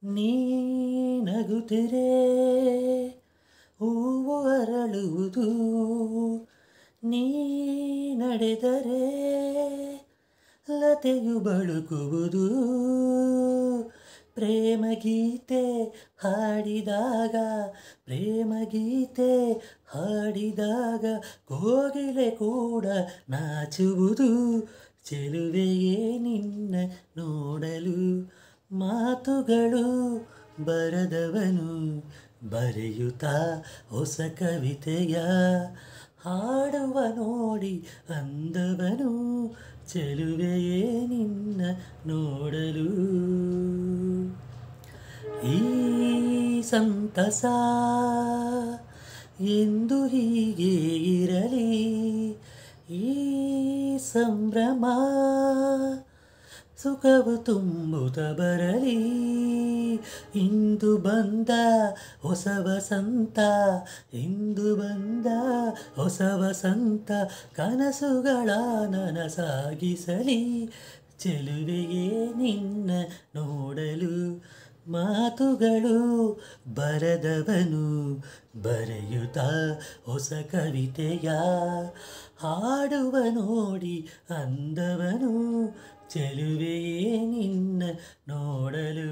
ನೀ ನಗುತ್ತಿರೆ ಹೂವು ಅರಳುವುದು, ನೀ ನಡೆದರೆ ಲತೆಯು ಬಳುಕುವುದು. ಪ್ರೇಮಗೀತೆ ಹಾಡಿದಾಗ, ಪ್ರೇಮಗೀತೆ ಹಾಡಿದಾಗ ಕೋಗಿಲೆ ಕೂಡ ನಾಚುವುದು. ಚೆಲುವೆಯೇ ನಿನ್ನ ನೋಡಲು ಮಾತುಗಳು ಬರದವನು, ಬರೆಯುತ್ತಾ ಹೊಸ ಕವಿತೆಯ ಹಾಡುವ ನೋಡಿ ಅಂದವನು. ಚೆಲುವೆಯೇ ನಿನ್ನ ನೋಡಲು ಈ ಸಂತಸ ಎಂದು ಹೀಗೆ ಇರಲಿ, ಈ ಸಂಭ್ರಮ ಸುಖವು ತುಂಬುತ್ತ ಬರಲಿ. ಇಂದು ಬಂದ ಹೊಸ ವಸಂತ, ಇಂದು ಬಂದ ಹೊಸ ವಸಂತ ಕನಸುಗಳ ನನಸಾಗಿಸಲಿ. ಚೆಲುವೆಯೇ ನಿನ್ನ ನೋಡಲು ಮಾತುಗಳು ಬರದವನು, ಬರೆಯುತ್ತಾ ಹೊಸ ಕವಿತೆಯ ಹಾಡುವ ನೋಡಿ ಅಂದವನು. ಚೆಲುವೆಯೇ ನಿನ್ನ ನೋಡಲು